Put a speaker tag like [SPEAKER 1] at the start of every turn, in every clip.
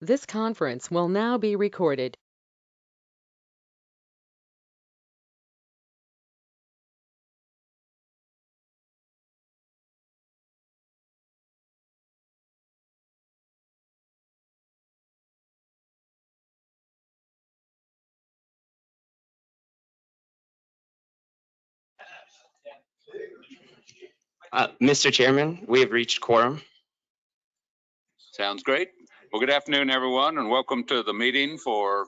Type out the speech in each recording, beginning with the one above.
[SPEAKER 1] This conference will now be recorded.
[SPEAKER 2] Mr. Chairman, we have reached quorum.
[SPEAKER 3] Sounds great. Well, good afternoon, everyone, and welcome to the meeting for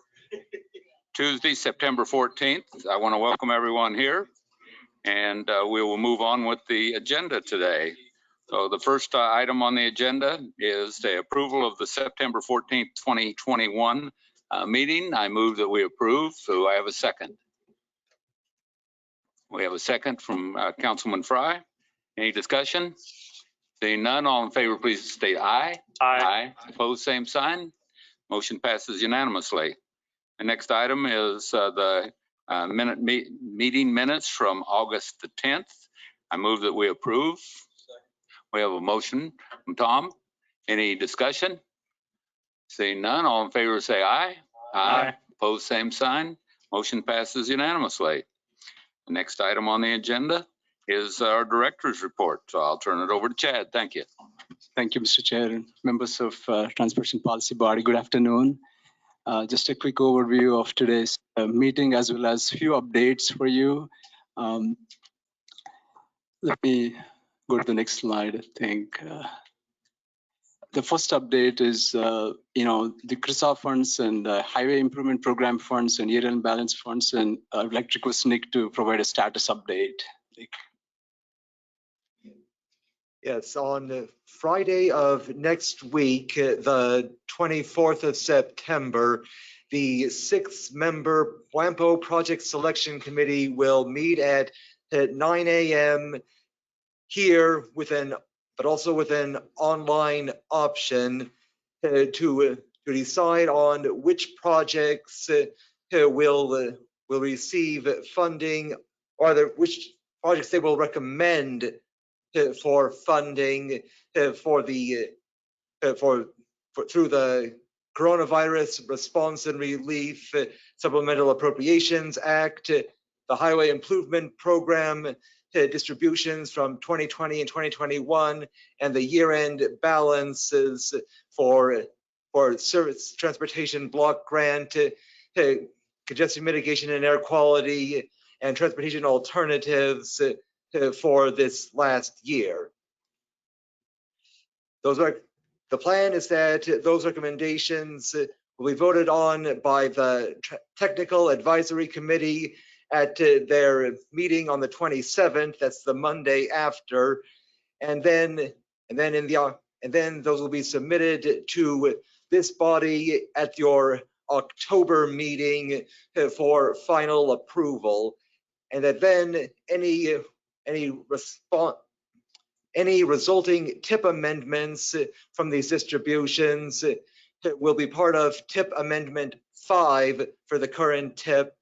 [SPEAKER 3] Tuesday, September 14th. I want to welcome everyone here, and we will move on with the agenda today. So the first item on the agenda is the approval of the September 14th, 2021 meeting. I move that we approve. So I have a second. We have a second from Councilman Fry. Any discussion? Seeing none, all in favor, please state aye. Aye. Opposed, same sign. Motion passes unanimously. The next item is the meeting minutes from August the 10th. I move that we approve. We have a motion from Tom. Any discussion? Seeing none, all in favor say aye.
[SPEAKER 4] Aye.
[SPEAKER 3] Opposed, same sign. Motion passes unanimously. The next item on the agenda is our director's report. So I'll turn it over to Chad. Thank you.
[SPEAKER 4] Thank you, Mr. Chair and members of Transportation Policy Body. Good afternoon. Just a quick overview of today's meeting as well as few updates for you. Let me go to the next slide, I think. The first update is, the CRISA funds and Highway Improvement Program funds and year-end balance funds, and I'd like to request Nick to provide a status update. Nick.
[SPEAKER 5] Yes, on Friday of next week, the 24th of September, the 6-member WAMPO Project Selection Committee will meet at 9 a.m. here but also with an online option to decide on which projects will receive funding, or which projects they will recommend for funding through the Coronavirus Response and Relief Supplemental Appropriations Act, the Highway Improvement Program distributions from 2020 and 2021, and the year-end balances for Service Transportation Block Grant, congestion mitigation and air quality, and transportation alternatives for this last year. The plan is that those recommendations will be voted on by the Technical Advisory Committee at their meeting on the 27th. That's the Monday after, and then those will be submitted to this body at your October meeting for final approval, and that then any resulting TIP amendments from these distributions will be part of TIP Amendment 5 for the current TIP,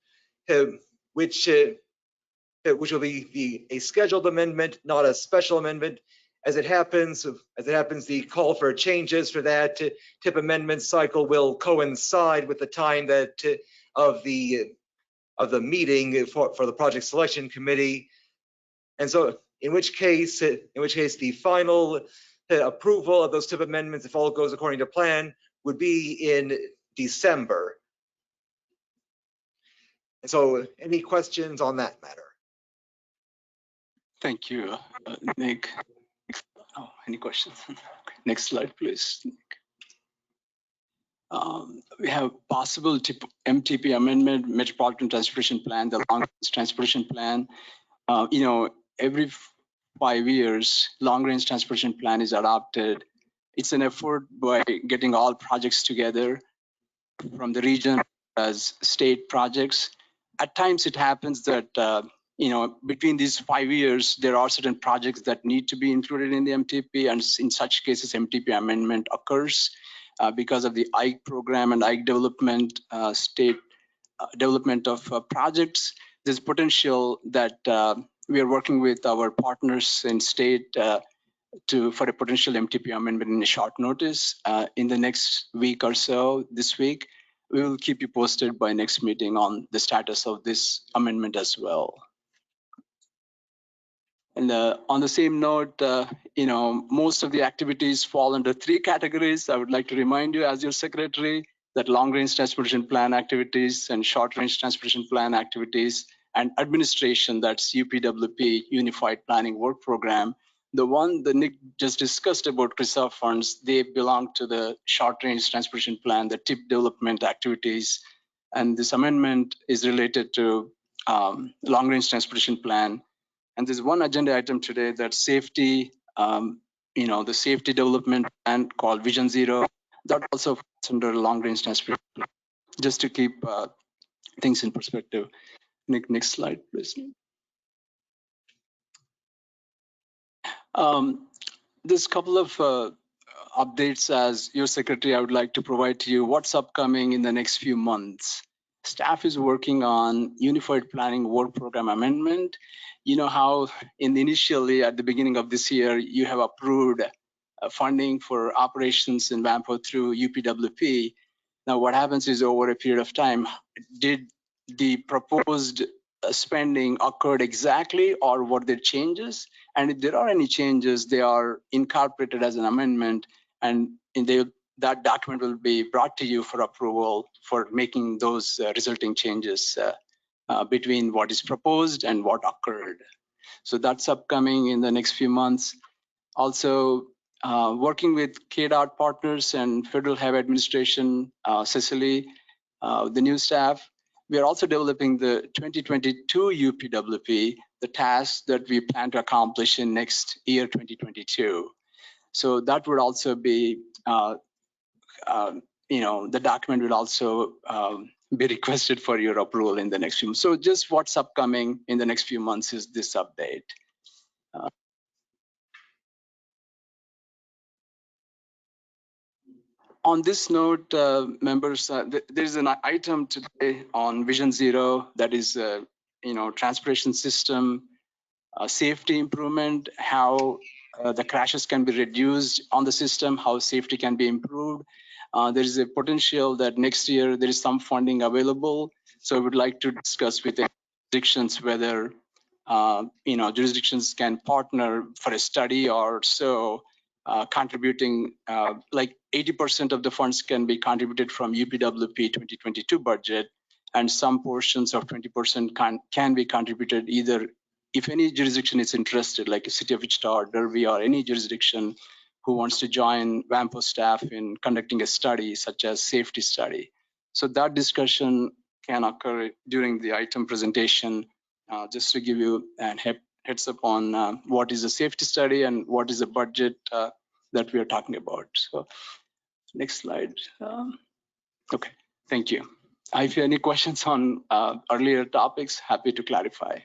[SPEAKER 5] which will be a scheduled amendment, not a special amendment. As it happens, the call for changes for that TIP amendment cycle will coincide with the time that of the meeting for the Project Selection Committee, and so in which case the final approval of those TIP amendments, if all goes according to plan, would be in December. And so, any questions on that matter?
[SPEAKER 4] Thank you, Nick. Oh, any questions? Okay. Next slide, please. We have possible MTP amendment, Metropolitan Transportation Plan, the long-range transportation plan. Every 5 years, long-range transportation plan is adopted. It's an effort by getting all projects together from the region as state projects. At times, it happens that between these 5 years, there are certain projects that need to be included in the MTP, and in such cases, MTP amendment occurs because of the IKE program and IKE development, state development of projects. There's potential that we are working with our partners in state for a potential MTP amendment in a short notice in the next week or so. This week, we will keep you posted by next meeting on the status of this amendment as well. And on the same note, most of the activities fall under 3 categories. I would like to remind you as your secretary that long-range transportation plan activities and short-range transportation plan activities and administration, that's UPWP, Unified Planning Work Program. The one that Nick just discussed about reserve funds, they belong to the short-range transportation plan, the TIP development activities. And this amendment is related to long-range transportation plan. And there's one agenda item today that's safety, the safety development plan called Vision Zero. That also falls under long-range transportation plan, just to keep things in perspective. Nick, next slide, please. There's a couple of updates as your secretary I would like to provide to you what's upcoming in the next few months. Staff is working on Unified Planning Work Program amendment. You know how initially at the beginning of this year, you have approved funding for operations in WAMPO through UPWP. Now what happens is over a period of time, did the proposed spending occurred exactly or were there changes? And if there are any changes, they are incorporated as an amendment and that document will be brought to you for approval for making those resulting changes between what is proposed and what occurred. So that's upcoming in the next few months. Also, working with KDOT partners and Federal Highway Administration, Cecily, the new staff, we are also developing the 2022 UPWP, the tasks that we plan to accomplish in next year, 2022. So that would also be, the document will also be requested for your approval in the next few months. So just what's upcoming in the next few months is this update. On this note, members, there's an item today on Vision Zero that is, transportation system safety improvement, how the crashes can be reduced on the system, how safety can be improved. There is a potential that next year there is some funding available. So I would like to discuss with jurisdictions whether, jurisdictions can partner for a study or so, contributing like 80% of the funds can be contributed from UPWP 2022 budget, and some portions of 20% can be contributed either if any jurisdiction is interested, like a city of Wichita or Derby or any jurisdiction who wants to join WAMPO staff in conducting a study such as safety study. So that discussion can occur during the item presentation, just to give you a heads up on what is a safety study and what is the budget that we are talking about. So next slide. Okay, thank you. If you have any questions on earlier topics, happy to clarify.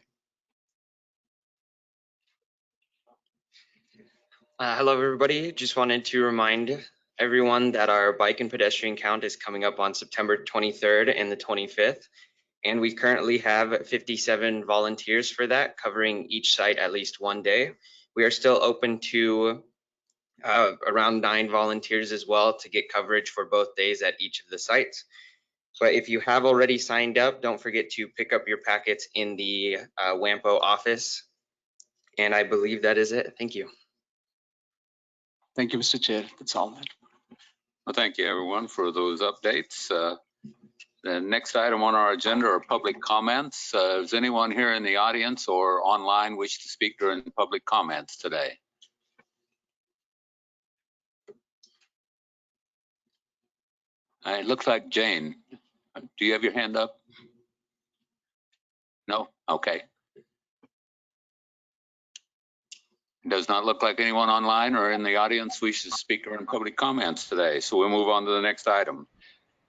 [SPEAKER 2] Hello, everybody. Just wanted to remind everyone that our bike and pedestrian count is coming up on September 23rd and the 25th. And we currently have 57 volunteers for that, covering each site at least one day. We are still open to around 9 volunteers as well to get coverage for both days at each of the sites. But if you have already signed up, don't forget to pick up your packets in the WAMPO office. And I believe that is it. Thank you.
[SPEAKER 4] Thank you, Mr. Chair. That's all.
[SPEAKER 3] Well, thank you, everyone, for those updates. The next item on our agenda are public comments. Does anyone here in the audience or online wish to speak during public comments today? It looks like Jane. Do you have your hand up? No? Okay. Does not look like anyone online or in the audience wishes to speak during public comments today. So we'll move on to the next item.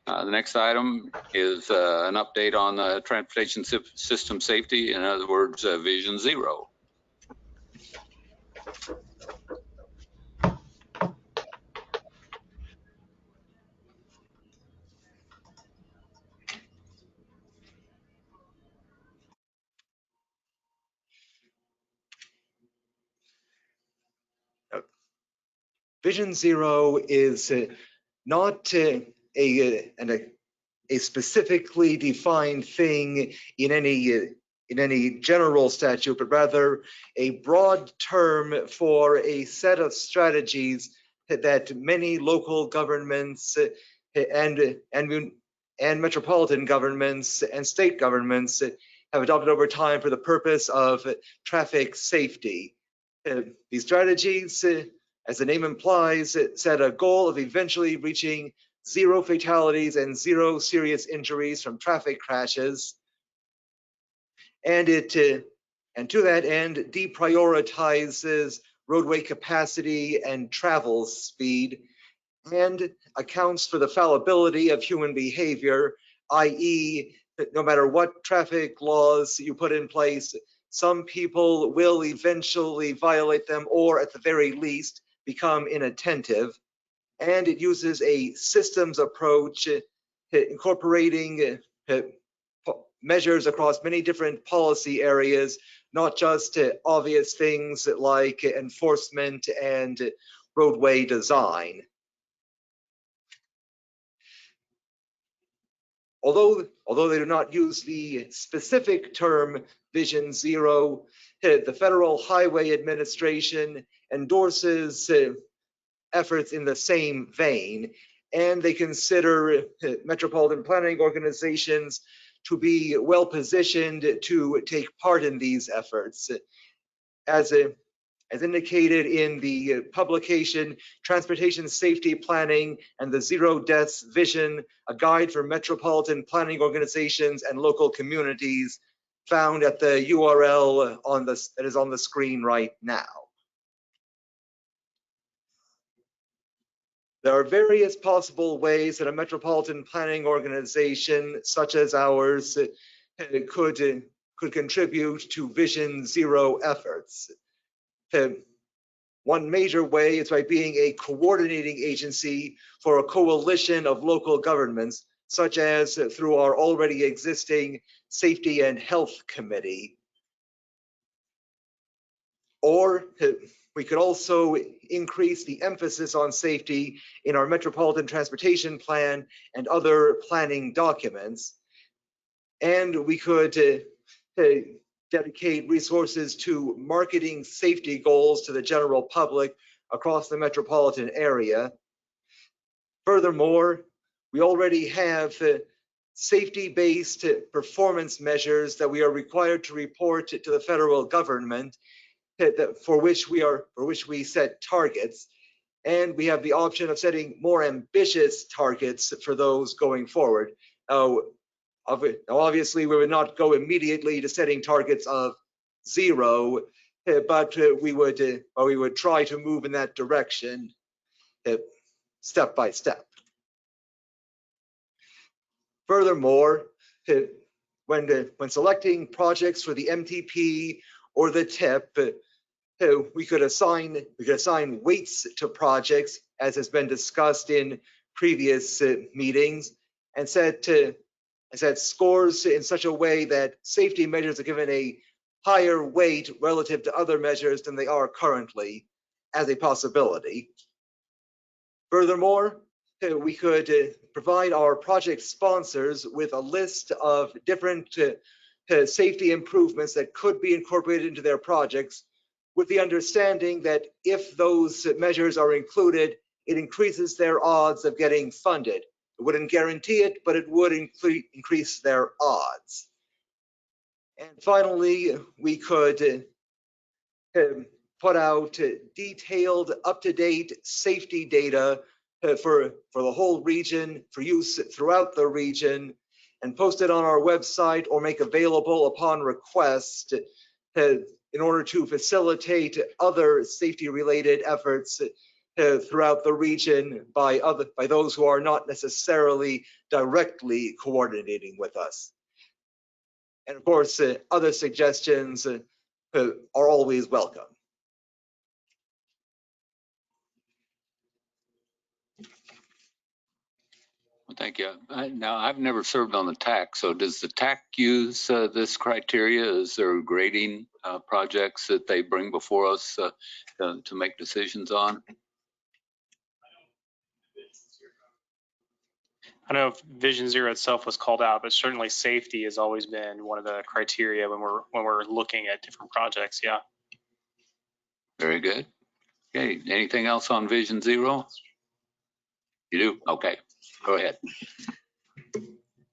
[SPEAKER 3] The next item is an update on transportation system safety. In other words, Vision Zero.
[SPEAKER 5] Vision Zero is not a specifically defined thing in any general statute, but rather a broad term for a set of strategies that many local governments and metropolitan governments and state governments have adopted over time for the purpose of traffic safety. These strategies, as the name implies, set a goal of eventually reaching 0 fatalities and 0 serious injuries from traffic crashes. And to that end, deprioritizes roadway capacity and travel speed, and accounts for the fallibility of human behavior, i.e., no matter what traffic laws you put in place, some people will eventually violate them, or at the very least, become inattentive. And it uses a systems approach, incorporating measures across many different policy areas, not just obvious things like enforcement and roadway design. Although they do not use the specific term Vision Zero, the Federal Highway Administration endorses efforts in the same vein, and they consider metropolitan planning organizations to be well positioned to take part in these efforts. As indicated in the publication, Transportation Safety Planning and the Zero Deaths Vision, a guide for metropolitan planning organizations and local communities, found at the URL that is on the screen right now. There are various possible ways that a metropolitan planning organization such as ours could contribute to Vision Zero efforts. One major way is by being a coordinating agency for a coalition of local governments, such as through our already existing Safety and Health Committee. Or we could also increase the emphasis on safety in our Metropolitan Transportation Plan and other planning documents. And we could dedicate resources to marketing safety goals to the general public across the metropolitan area. Furthermore, we already have safety-based performance measures that we are required to report to the federal government, for which we set targets, and we have the option of setting more ambitious targets for those going forward. Now, obviously, we would not go immediately to setting targets of 0, but we would try to move in that direction step by step. Furthermore, when selecting projects for the MTP or the TIP, we could assign weights to projects, as has been discussed in previous meetings, and set scores in such a way that safety measures are given a higher weight relative to other measures than they are currently, as a possibility. Furthermore, we could provide our project sponsors with a list of different safety improvements that could be incorporated into their projects, with the understanding that if those measures are included, it increases their odds of getting funded. It wouldn't guarantee it, but it would increase their odds. And finally, we could put out detailed, up-to-date safety data for the whole region, for use throughout the region, and post it on our website or make available upon request in order to facilitate other safety-related efforts throughout the region by those who are not necessarily directly coordinating with us. And of course, other suggestions are always welcome.
[SPEAKER 3] Thank you. Now, I've never served on the TAC, so does the TAC use this criteria? Is there grading projects that they bring before us to make decisions on?
[SPEAKER 6] I don't know if Vision Zero itself was called out, but certainly safety has always been one of the criteria when we're looking at different projects. Yeah.
[SPEAKER 3] Very good. Okay, anything else on Vision Zero? You do? Okay, go ahead.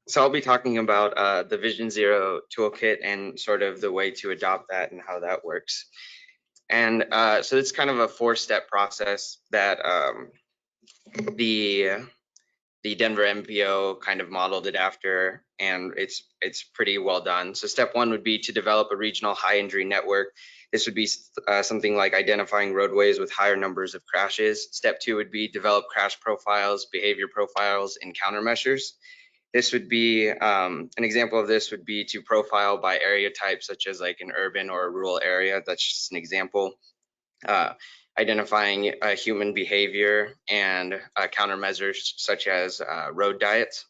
[SPEAKER 2] So I'll be talking about the Vision Zero toolkit and sort of the way to adopt that and how that works. And so it's kind of a 4-step process that the Denver MPO kind of modeled it after, and it's pretty well done. So step 1 would be to develop a regional high injury network. This would be something like identifying roadways with higher numbers of crashes. Step 2 would be develop crash profiles, behavior profiles, and countermeasures. This would be an example of this would be to profile by area type, such as like an urban or a rural area. That's just an example. Identifying human behavior and countermeasures such as road diets.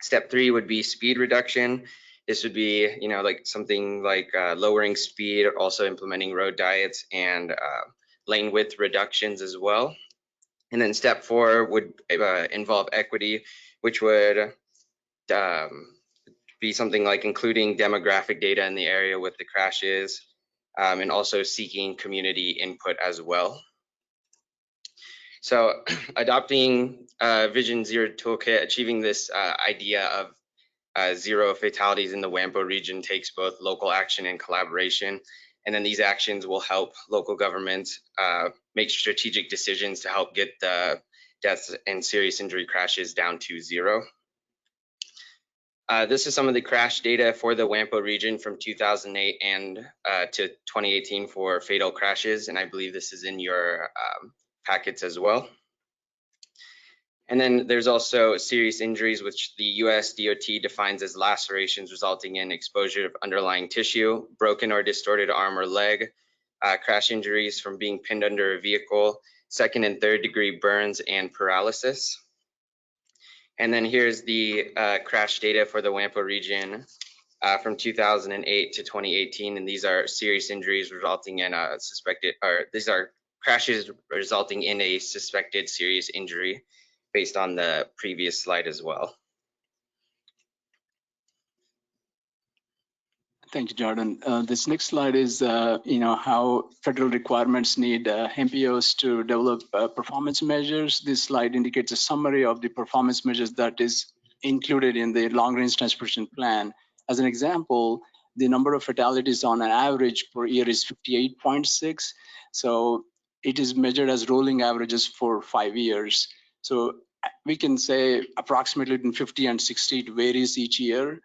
[SPEAKER 2] Step 3 would be speed reduction. This would be, like something like lowering speed, also implementing road diets and lane width reductions as well. And then step 4 would involve equity, which would be something like including demographic data in the area with the crashes, and also seeking community input as well. So adopting Vision Zero Toolkit, achieving this idea of 0 fatalities in the WAMPO region takes both local action and collaboration. And then these actions will help local governments make strategic decisions to help get the deaths and serious injury crashes down to 0. This is some of the crash data for the WAMPO region from 2008 and to 2018 for fatal crashes, and I believe this is in your packets as well. And then there's also serious injuries, which the US DOT defines as lacerations resulting in exposure of underlying tissue, broken or distorted arm or leg, crash injuries from being pinned under a vehicle, 2nd and 3rd degree burns, and paralysis. And then here's the crash data for the WAMPO region from 2008 to 2018. And these are serious injuries resulting in a suspected, or these are crashes resulting in a suspected serious injury based on the previous slide as well.
[SPEAKER 4] Thank you, Jordan. This next slide is, how federal requirements need MPOs to develop performance measures. This slide indicates a summary of the performance measures that is included in the long-range transportation plan. As an example, the number of fatalities on an average per year is 58.6. So it is measured as rolling averages for 5 years. So we can say approximately between 50 and 60, it varies each year.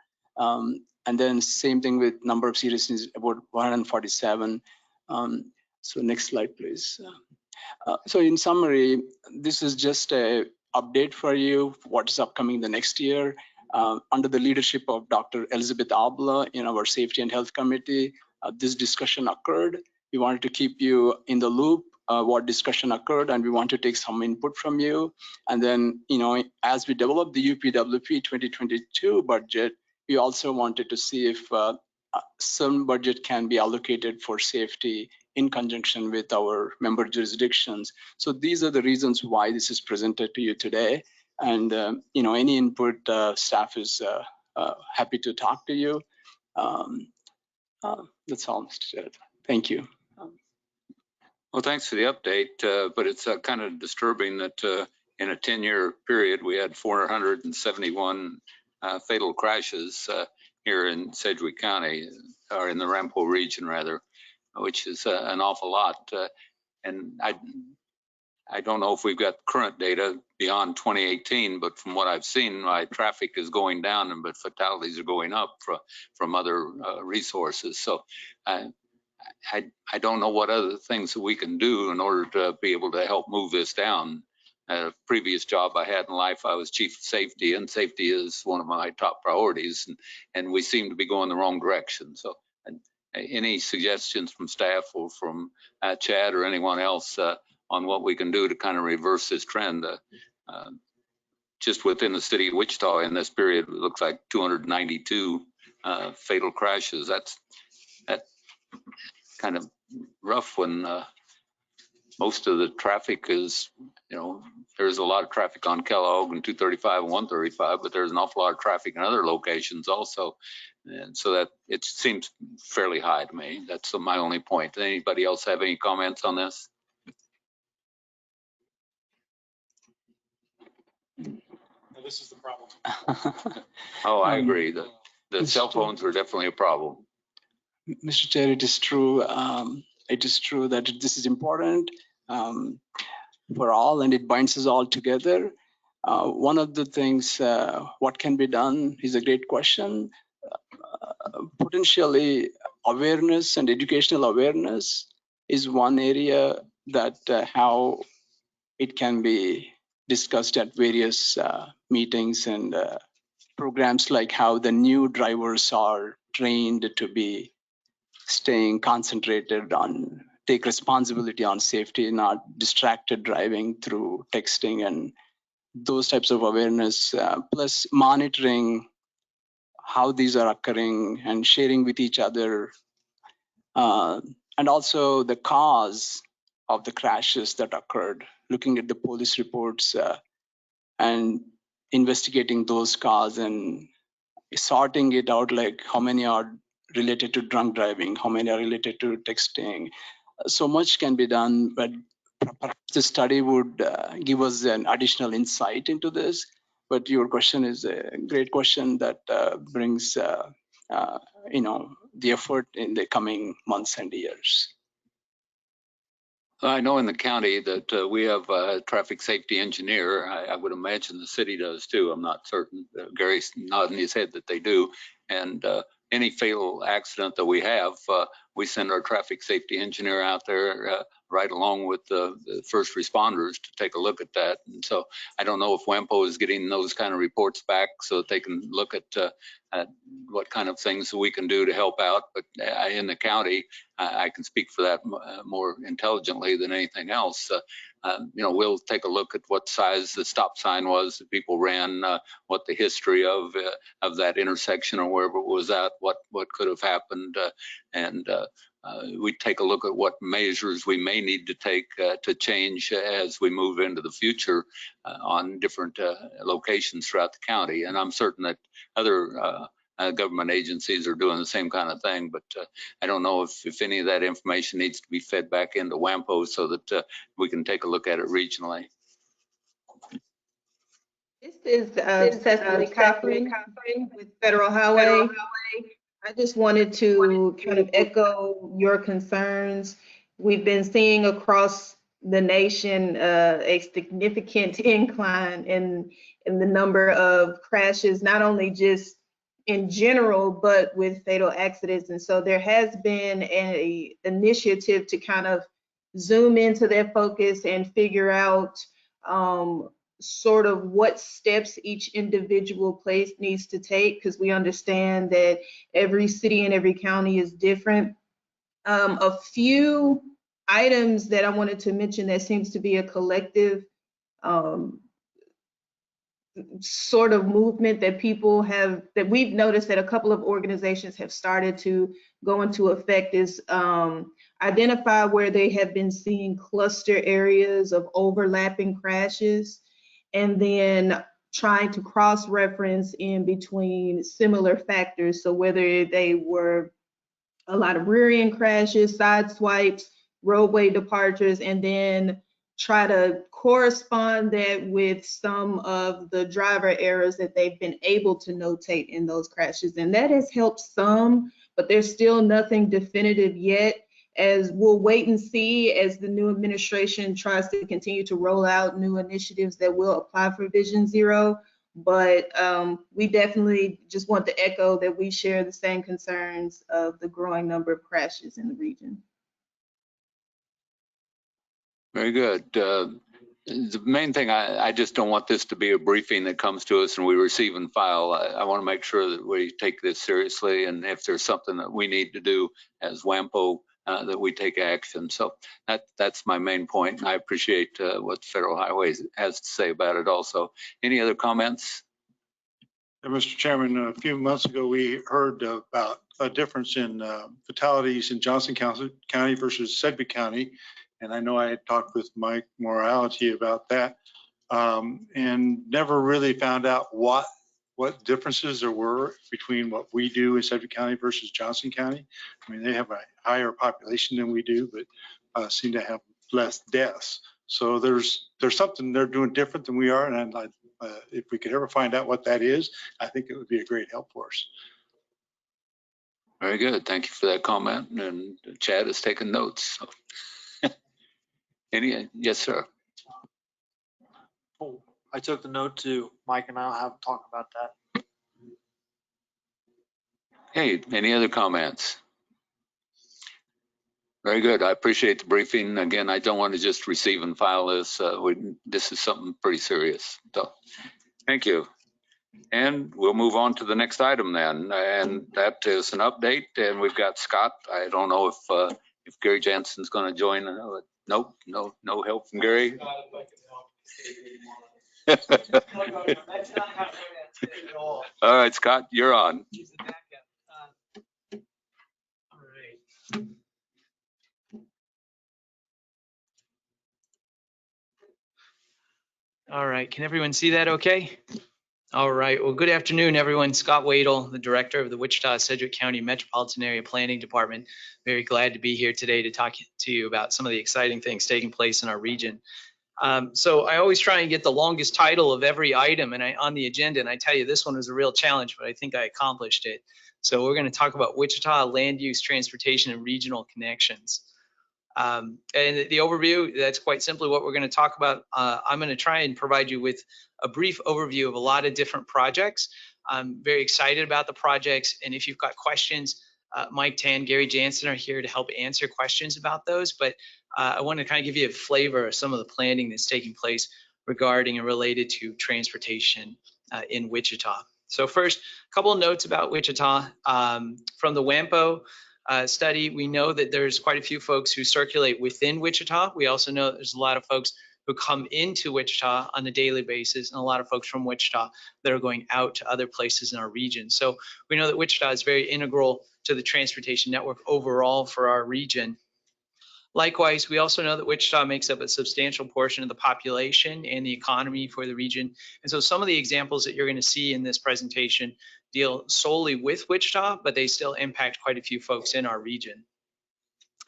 [SPEAKER 4] And then same thing with number of serious injuries, about 147. So next slide, please. So in summary, this is just a update for you, what is upcoming the next year. Under the leadership of Dr. Elizabeth Abla in our Safety and Health Committee, this discussion occurred. We wanted to keep you in the loop what discussion occurred, and we want to take some input from you. And then, as we develop the UPWP 2022 budget, we also wanted to see if some budget can be allocated for safety in conjunction with our member jurisdictions. So these are the reasons why this is presented to you today. And any input, staff is happy to talk to you. That's all, Mr. Chair. Thank you.
[SPEAKER 3] Well, thanks for the update, but it's kind of disturbing that in a 10-year period, we had 471 fatal crashes here in Sedgwick County, or in the WAMPO region rather, which is an awful lot. And I don't know if we've got current data beyond 2018, but from what I've seen, traffic is going down, but fatalities are going up from other resources. So I don't know what other things that we can do in order to be able to help move this down. A previous job I had in life, I was chief of safety, and safety is one of my top priorities, and we seem to be going the wrong direction. So any suggestions from staff or from Chad or anyone else on what we can do to kind of reverse this trend? Just within the city of Wichita in this period, it looks like 292 fatal crashes. That's kind of rough when most of the traffic is, there's a lot of traffic on Kellogg and 235 and 135, but there's an awful lot of traffic in other locations also. And so that it seems fairly high to me. That's my only point. Anybody else have any comments on this?
[SPEAKER 6] This is the problem.
[SPEAKER 3] Oh, I agree. The cell phones are definitely a problem.
[SPEAKER 4] Mr. Chair, it is true. It is true that this is important for all, and it binds us all together. One of the things, what can be done is a great question. Potentially, awareness and educational awareness is one area that how it can be discussed at various meetings and programs, like how the new drivers are trained to be staying concentrated on take responsibility on safety, not distracted driving through texting and those types of awareness, plus monitoring how these are occurring and sharing with each other, and also the cause of the crashes that occurred, looking at the police reports and investigating those causes and sorting it out, like how many are related to drunk driving, how many are related to texting. So much can be done, but perhaps the study would give us an additional insight into this. But your question is a great question that brings the effort in the coming months and years.
[SPEAKER 3] I know in the county that we have a traffic safety engineer. I would imagine the city does too. I'm not certain. Gary's nodding his head that they do. And any fatal accident that we have, we send our traffic safety engineer out there right along with the first responders to take a look at that. And so I don't know if WAMPO is getting those kind of reports back so that they can look at what kind of things we can do to help out. But in the county, I can speak for that more intelligently than anything else. We'll take a look at what size the stop sign was that people ran, what the history of that intersection or wherever it was at, what could have happened, and we take a look at what measures we may need to take to change as we move into the future on different locations throughout the county. And I'm certain that other government agencies are doing the same kind of thing, but I don't know if any of that information needs to be fed back into WAMPO so that we can take a look at it regionally.
[SPEAKER 7] This is Cecily Cochran with Federal Highway. I just wanted to kind of echo your concerns. We've been seeing across the nation a significant incline in the number of crashes, not only just in general, but with fatal accidents. And so there has been an initiative to kind of zoom into their focus and figure out sort of what steps each individual place needs to take, because we understand that every city and every county is different. A few items that I wanted to mention that seems to be a collective sort of movement that people have, that we've noticed that a couple of organizations have started to go into effect is identify where they have been seeing cluster areas of overlapping crashes, and then trying to cross-reference in between similar factors. So whether they were a lot of rear-end crashes, side swipes, roadway departures, and then try to correspond that with some of the driver errors that they've been able to notate in those crashes. And that has helped some, but there's still nothing definitive yet, as we'll wait and see as the new administration tries to continue to roll out new initiatives that will apply for Vision Zero. But we definitely just want to echo that we share the same concerns of the growing number of crashes in the region.
[SPEAKER 3] Very good. The main thing, I just don't want this to be a briefing that comes to us and we receive and file. I want to make sure that we take this seriously, and if there's something that we need to do as WAMPO, that we take action. So that's my main point. I appreciate what Federal Highways has to say about it also. Any other comments?
[SPEAKER 8] Mr. Chairman, a few months ago, we heard about a difference in fatalities in Johnson County versus Sedgwick County. And I know I had talked with Mike Morality about that, and never really found out what differences there were between what we do in Sedgwick County versus Johnson County. I mean, they have a higher population than we do, but seem to have less deaths. So there's something they're doing different than we are, and if we could ever find out what that is, I think it would be a great help for us.
[SPEAKER 3] Very good. Thank you for that comment. And Chad has taken notes. So. Yes, sir.
[SPEAKER 9] Oh, I took the note too. Mike and I'll have a talk about that.
[SPEAKER 3] Hey, any other comments? Very good. I appreciate the briefing. Again, I don't want to just receive and file this. This is something pretty serious. So, thank you. And we'll move on to the next item then. And that is an update. And we've got Scott. I don't know if Gary Jansen's going to join. Nope, no help from Gary. All right, Scott, you're on.
[SPEAKER 10] All right, can everyone see that okay? All right, well, good afternoon, everyone. Scott Wadle, the Director of the Wichita-Sedgwick County Metropolitan Area Planning Department. Very glad to be here today to talk to you about some of the exciting things taking place in our region. So I always try and get the longest title of every item on the agenda, and I tell you this one was a real challenge, but I think I accomplished it. So we're going to talk about Wichita land use, transportation, and regional connections. And the overview, that's quite simply what we're going to talk about. I'm going to try and provide you with a brief overview of a lot of different projects. I'm very excited about the projects, and if you've got questions, Mike Tan, Gary Jansen are here to help answer questions about those, but I want to kind of give you a flavor of some of the planning that's taking place regarding and related to transportation in Wichita. So first, a couple of notes about Wichita. From the WAMPO study, we know that there's quite a few folks who circulate within Wichita. We also know that there's a lot of folks who come into Wichita on a daily basis, and a lot of folks from Wichita that are going out to other places in our region. So we know that Wichita is very integral to the transportation network overall for our region. Likewise, we also know that Wichita makes up a substantial portion of the population and the economy for the region. And so some of the examples that you're going to see in this presentation deal solely with Wichita, but they still impact quite a few folks in our region.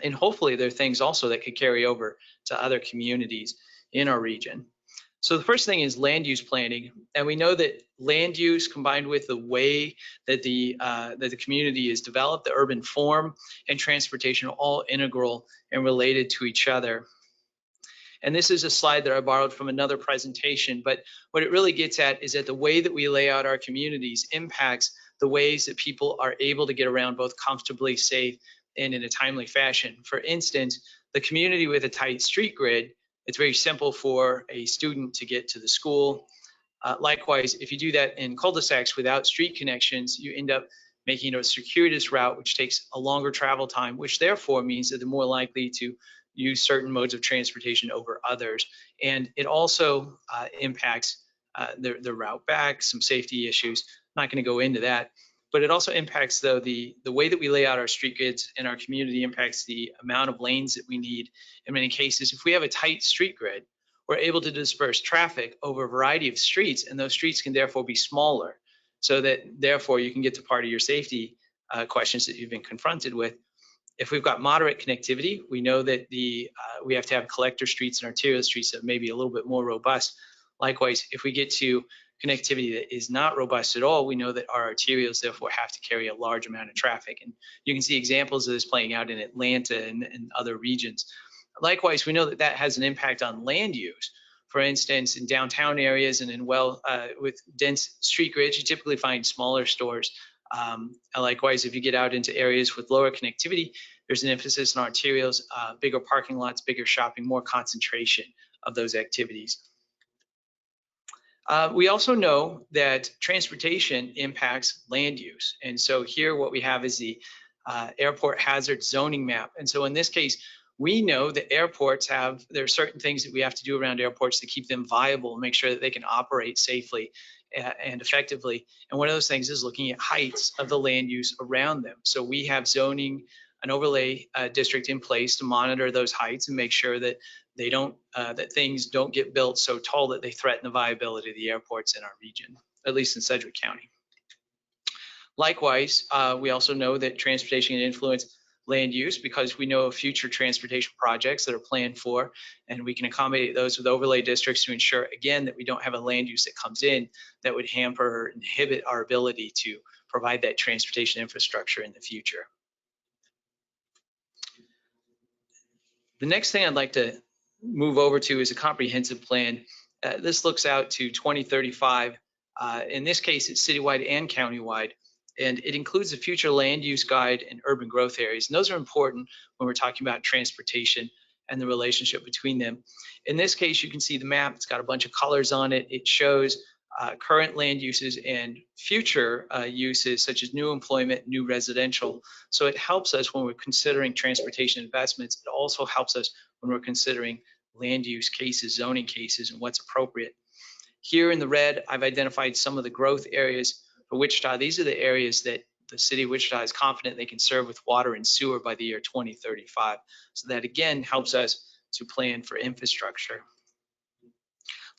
[SPEAKER 10] And hopefully there are things also that could carry over to other communities in our region. So the first thing is land use planning, and we know that land use combined with the way that the community is developed, the urban form and transportation are all integral and related to each other. And this is a slide that I borrowed from another presentation, but what it really gets at is that the way that we lay out our communities impacts the ways that people are able to get around both comfortably, safe, and in a timely fashion. For instance, the community with a tight street grid, it's very simple for a student to get to the school. Likewise, if you do that in cul-de-sacs without street connections, you end up making it a circuitous route, which takes a longer travel time, which therefore means that they're more likely to use certain modes of transportation over others. And it also impacts the route back, some safety issues. I'm not going to go into that. But it also impacts, though, the way that we lay out our street grids in our community impacts the amount of lanes that we need. In many cases, if we have a tight street grid, we're able to disperse traffic over a variety of streets, and those streets can therefore be smaller, so that therefore you can get to part of your safety questions that you've been confronted with. If we've got moderate connectivity, we know that we have to have collector streets and arterial streets that may be a little bit more robust. Likewise, if we get to connectivity that is not robust at all, we know that our arterials therefore have to carry a large amount of traffic. And you can see examples of this playing out in Atlanta and other regions. Likewise, we know that that has an impact on land use. For instance, in downtown areas and in with dense street grids, you typically find smaller stores. Likewise, if you get out into areas with lower connectivity, there's an emphasis on arterials, bigger parking lots, bigger shopping, more concentration of those activities. We also know that transportation impacts land use. And so here what we have is the airport hazard zoning map. And so in this case, we know that airports there are certain things that we have to do around airports to keep them viable and make sure that they can operate safely and effectively. And one of those things is looking at heights of the land use around them. So we have zoning an overlay district in place to monitor those heights and make sure that they don't that things don't get built so tall that they threaten the viability of the airports in our region, at least in Sedgwick County. Likewise, we also know that transportation can influence land use because we know of future transportation projects that are planned for, and we can accommodate those with overlay districts to ensure, again, that we don't have a land use that comes in that would hamper or inhibit our ability to provide that transportation infrastructure in the future. The next thing I'd like to move over to is a comprehensive plan. This looks out to 2035. In this case, it's citywide and countywide, and it includes a future land use guide and urban growth areas. And those are important when we're talking about transportation and the relationship between them. In this case, you can see the map. It's got a bunch of colors on it. It shows current land uses and future uses such as new employment, new residential. So it helps us when we're considering transportation investments. It also helps us when we're considering land use cases, zoning cases, and what's appropriate. Here in the red, I've identified some of the growth areas for Wichita. These are the areas that the city of Wichita is confident they can serve with water and sewer by the year 2035. So that again helps us to plan for infrastructure.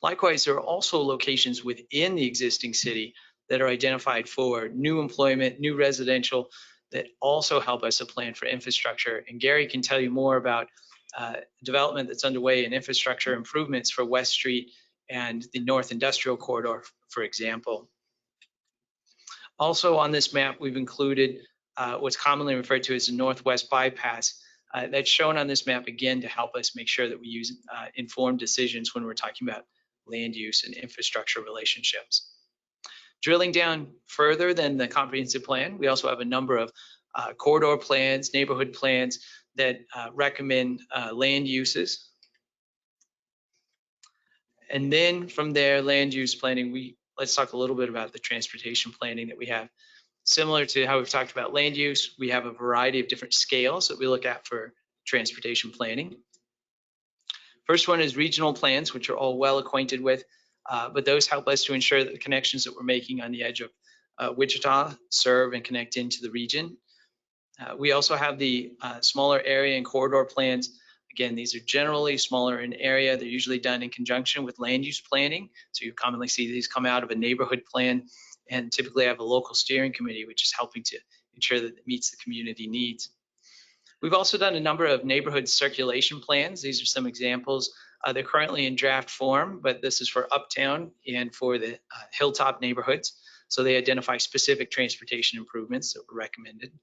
[SPEAKER 10] Likewise, there are also locations within the existing city that are identified for new employment, new residential, that also help us to plan for infrastructure. And Gary can tell you more about development that's underway in infrastructure improvements for West Street and the North Industrial Corridor, for example. Also on this map, we've included what's commonly referred to as the Northwest Bypass. That's shown on this map again to help us make sure that we use informed decisions when we're talking about land use and infrastructure relationships. Drilling down further than the comprehensive plan, we also have a number of corridor plans, neighborhood plans that recommend land uses. And then from there, land use planning, let's talk a little bit about the transportation planning that we have. Similar to how we've talked about land use, we have a variety of different scales that we look at for transportation planning. First one is regional plans, which are all well acquainted with, but those help us to ensure that the connections that we're making on the edge of Wichita serve and connect into the region. We also have the smaller area and corridor plans. Again, these are generally smaller in area. They're usually done in conjunction with land use planning. So you commonly see these come out of a neighborhood plan and typically have a local steering committee, which is helping to ensure that it meets the community needs. We've also done a number of neighborhood circulation plans. These are some examples. They're currently in draft form, but this is for Uptown and for the Hilltop neighborhoods. So they identify specific transportation improvements that were recommended.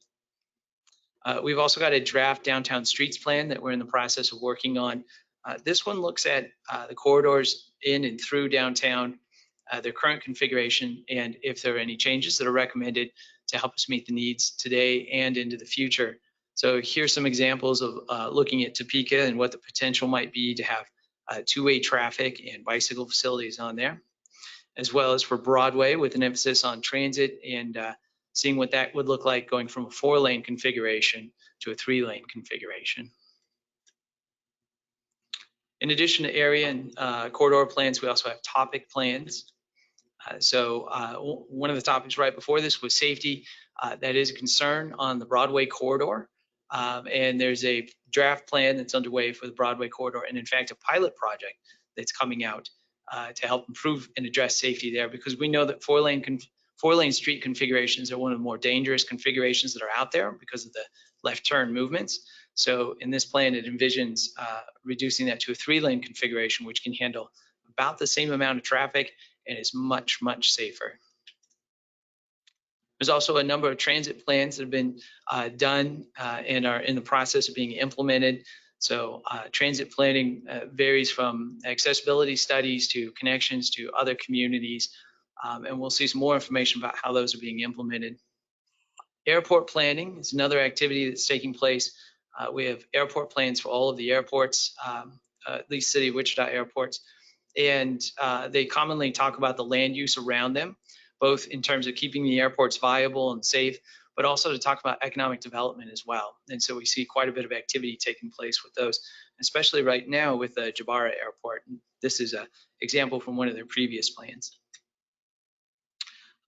[SPEAKER 10] We've also got a draft downtown streets plan that we're in the process of working on. This one looks at the corridors in and through downtown, their current configuration, and if there are any changes that are recommended to help us meet the needs today and into the future. So here's some examples of looking at Topeka and what the potential might be to have two-way traffic and bicycle facilities on there, as well as for Broadway with an emphasis on transit and seeing what that would look like going from a 4-lane configuration to a 3-lane configuration. In addition to area and corridor plans, we also have topic plans. So one of the topics right before this was safety. That is a concern on the Broadway corridor. And there's a draft plan that's underway for the Broadway corridor, and in fact, a pilot project that's coming out to help improve and address safety there, because we know that 4-lane street configurations are one of the more dangerous configurations that are out there because of the left turn movements. So in this plan, it envisions reducing that to a 3-lane configuration, which can handle about the same amount of traffic and is much, much safer. There's also a number of transit plans that have been done and are in the process of being implemented. So transit planning varies from accessibility studies to connections to other communities. And we'll see some more information about how those are being implemented. Airport planning is another activity that's taking place. We have airport plans for all of the airports, at least City of Wichita airports. And they commonly talk about the land use around them, both in terms of keeping the airports viable and safe, but also to talk about economic development as well. And so we see quite a bit of activity taking place with those, especially right now with the Jabara Airport. This is an example from one of their previous plans.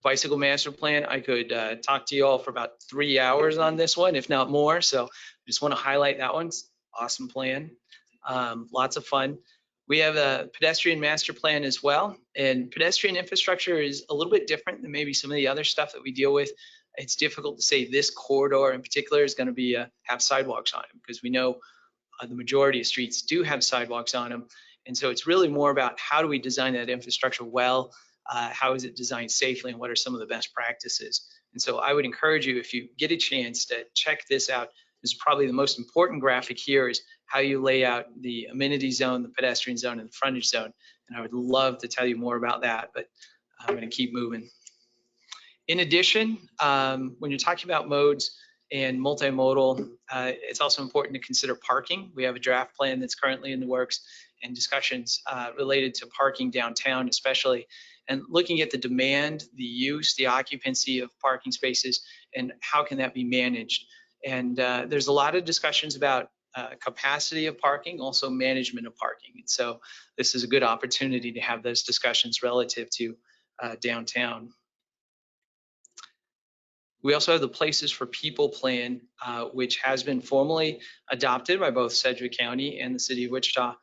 [SPEAKER 10] bicycle master plan, I could talk to you all for about 3 hours on this one, if not more. So I just want to highlight that one's awesome plan. Lots of fun. We have a pedestrian master plan as well. And pedestrian infrastructure is a little bit different than maybe some of the other stuff that we deal with. It's difficult to say this corridor in particular is going to be have sidewalks on it, because we know the majority of streets do have sidewalks on them. And so it's really more about how do we design that infrastructure well, how is it designed safely, and what are some of the best practices. And so I would encourage you, if you get a chance, to check this out. This is probably the most important graphic here, is how you lay out the amenity zone, the pedestrian zone, and the frontage zone. And I would love to tell you more about that, but I'm going to keep moving. In addition, when you're talking about modes and multimodal, it's also important to consider parking. We have a draft plan that's currently in the works, and discussions related to parking downtown especially, and looking at the demand, the use, the occupancy of parking spaces, and how can that be managed. And there's a lot of discussions about capacity of parking, also management of parking. And so this is a good opportunity to have those discussions relative to downtown. We also have the Places for People plan, which has been formally adopted by both Sedgwick County and the City of Wichita.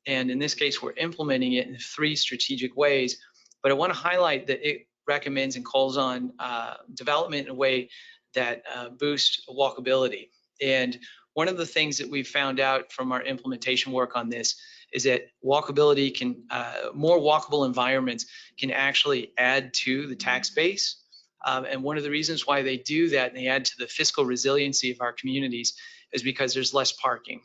[SPEAKER 10] And in this case, we're implementing it in 3 strategic ways. But I want to highlight that it recommends and calls on development in a way that boosts walkability. And one of the things that we've found out from our implementation work on this is that walkability can, more walkable environments can actually add to the tax base. And one of the reasons why they do that, and they add to the fiscal resiliency of our communities, is because there's less parking.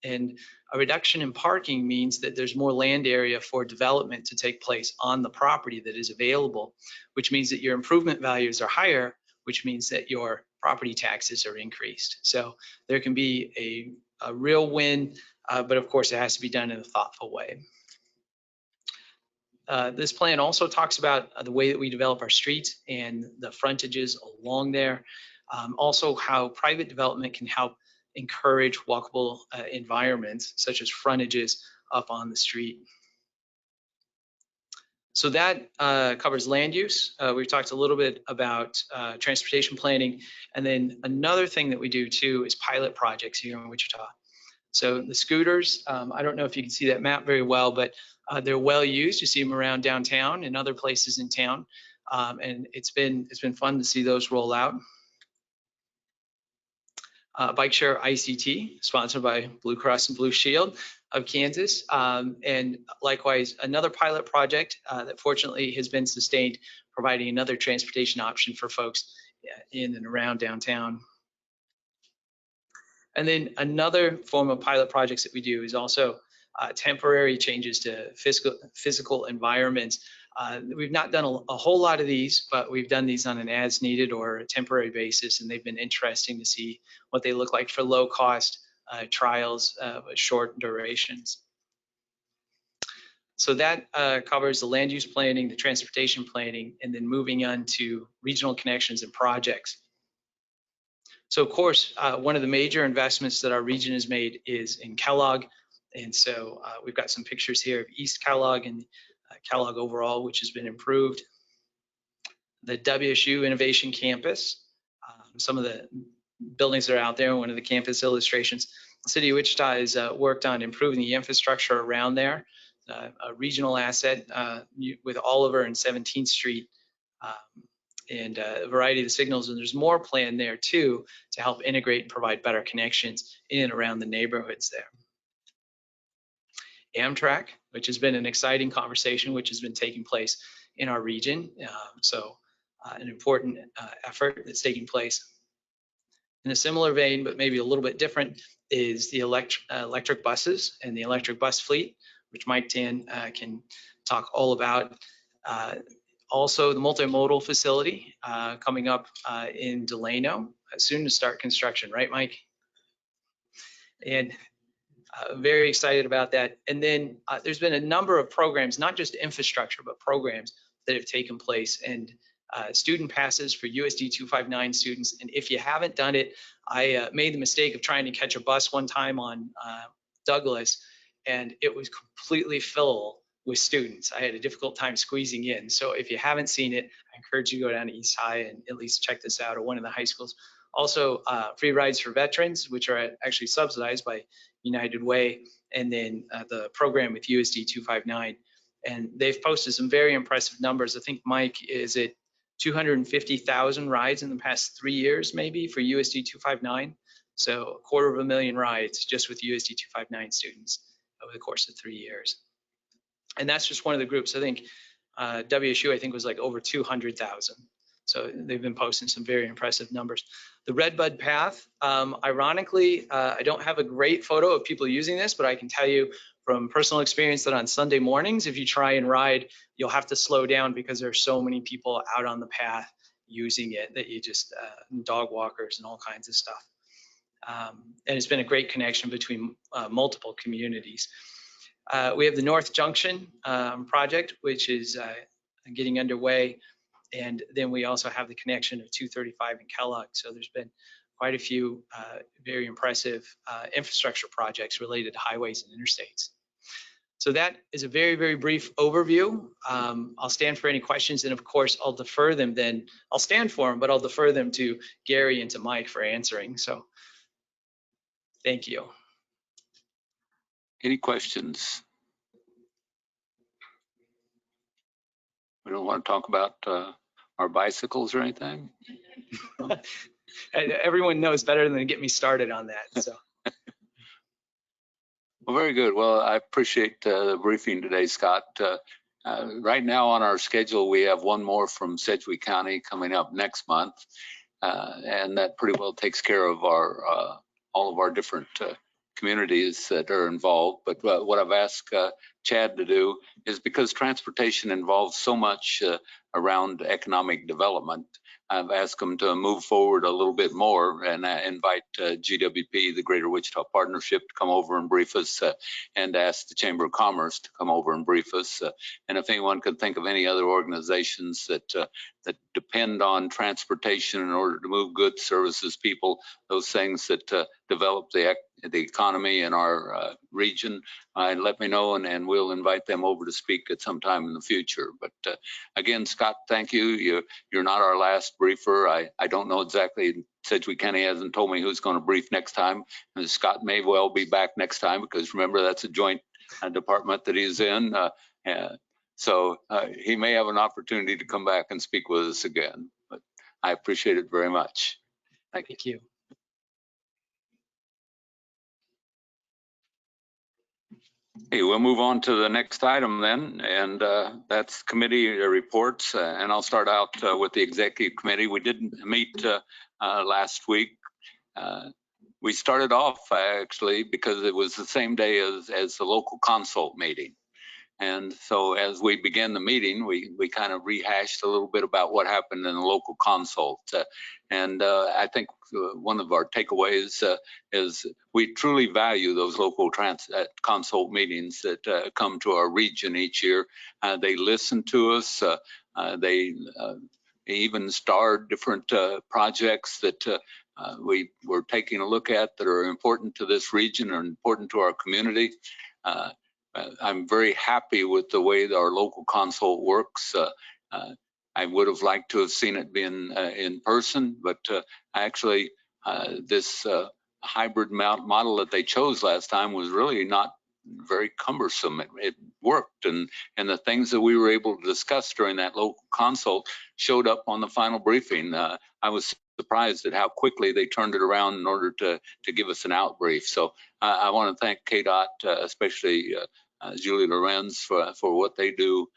[SPEAKER 10] And a reduction in parking means that there's more land area for development to take place on the property that is available, which means that your improvement values are higher, which means that your property taxes are increased. So there can be a real win, but of course it has to be done in a thoughtful way. This plan also talks about the way that we develop our streets and the frontages along there. Also how private development can help encourage walkable environments, such as frontages up on the street. So that covers land use. We've talked a little bit about transportation planning. And then another thing that we do too is pilot projects here in Wichita. So the scooters, I don't know if you can see that map very well, but they're well used. You see them around downtown and other places in town. And it's been fun to see those roll out. Bike Share ICT, sponsored by Blue Cross and Blue Shield of Kansas. And likewise, another pilot project that fortunately has been sustained, providing another transportation option for folks in and around downtown. And then another form of pilot projects that we do is also temporary changes to physical environments. We've not done a whole lot of these, but we've done these on an as needed or a temporary basis, and they've been interesting to see what they look like for low cost trials with short durations. So that covers the land use planning, the transportation planning, and then moving on to regional connections and projects. So of course, one of the major investments that our region has made is in Kellogg. And so we've got some pictures here of East Kellogg and Kellogg overall, which has been improved. The WSU Innovation Campus, some of the buildings that are out there, one of the campus illustrations. The City of Wichita has worked on improving the infrastructure around there, a regional asset with Oliver and 17th Street, and a variety of the signals. And there's more planned there too to help integrate and provide better connections in and around the neighborhoods there. Amtrak, which has been an exciting conversation, which has been taking place in our region. So an important effort that's taking place. In a similar vein, but maybe a little bit different, is the electric buses and the electric bus fleet, which Mike Tan can talk all about. Also, the multimodal facility coming up in Delano, soon to start construction, right, Mike? And very excited about that. And then there's been a number of programs, not just infrastructure, but programs that have taken place, and student passes for USD 259 students. And if you haven't done it, I made the mistake of trying to catch a bus one time on Douglas, and it was completely full with students. I had a difficult time squeezing in. So if you haven't seen it, I encourage you to go down to East High and at least check this out, or one of the high schools. Also, free rides for veterans, which are actually subsidized by United Way, and then the program with USD 259. And they've posted some very impressive numbers. I think, Mike, is it 250,000 rides in the past 3 years, maybe, for USD 259? So 250,000 rides just with USD 259 students over the course of 3 years. And that's just one of the groups. I think WSU, I think, was like over 200,000. So they've been posting some very impressive numbers. The Redbud Path, ironically, I don't have a great photo of people using this, but I can tell you from personal experience that on Sunday mornings, if you try and ride, you'll have to slow down because there are so many people out on the path using it that you just, dog walkers and all kinds of stuff. And it's been a great connection between multiple communities. We have the North Junction project, which is getting underway. And then we also have the connection of 235 in Kellogg. So there's been quite a few very impressive infrastructure projects related to highways and interstates. So that is a very, very brief overview. I'll stand for any questions. And of course, I'll defer them then. I'll stand for them, but I'll defer them to Gary and to Mike for answering. So thank you.
[SPEAKER 3] Any questions? We don't want to talk about our bicycles or anything?
[SPEAKER 10] Everyone knows better than to get me started on that. So.
[SPEAKER 3] Well, very good. Well, I appreciate the briefing today, Scott. Right now on our schedule, we have one more from Sedgwick County coming up next month. And that pretty well takes care of our all of our different communities that are involved. But what I've asked Chad to do is, because transportation involves so much around economic development, I've asked them to move forward a little bit more and invite GWP, the Greater Wichita Partnership, to come over and brief us, and ask the Chamber of Commerce to come over and brief us. And if anyone could think of any other organizations that that depend on transportation in order to move goods, services, people, those things that develop the economy in our region, let me know, and we'll invite them over to speak at some time in the future. But again, Scott, thank you. You're not our last briefer. I don't know exactly. Sedgwick County hasn't told me who's going to brief next time. And Scott may well be back next time, because remember, that's a joint department that he's in. So he may have an opportunity to come back and speak with us again. But I appreciate it very much.
[SPEAKER 10] Thank you.
[SPEAKER 3] Hey, we'll move on to the next item then, and that's committee reports. And I'll start out with the executive committee. We didn't meet last week. We started off actually because it was the same day as the local consult meeting. And so as we began the meeting, we kind of rehashed a little bit about what happened in the local consult. And I think one of our takeaways is we truly value those local consult meetings that come to our region each year. They listen to us. They even starred different projects that we were taking a look at that are important to this region or important to our community. I'm very happy with the way that our local consult works. I would have liked to have seen it being in person, but actually this hybrid model that they chose last time was really not very cumbersome. It worked, and the things that we were able to discuss during that local consult showed up on the final briefing. I was surprised at how quickly they turned it around in order to give us an out brief. So I want to thank KDOT, especially Julie Lorenz, for what they do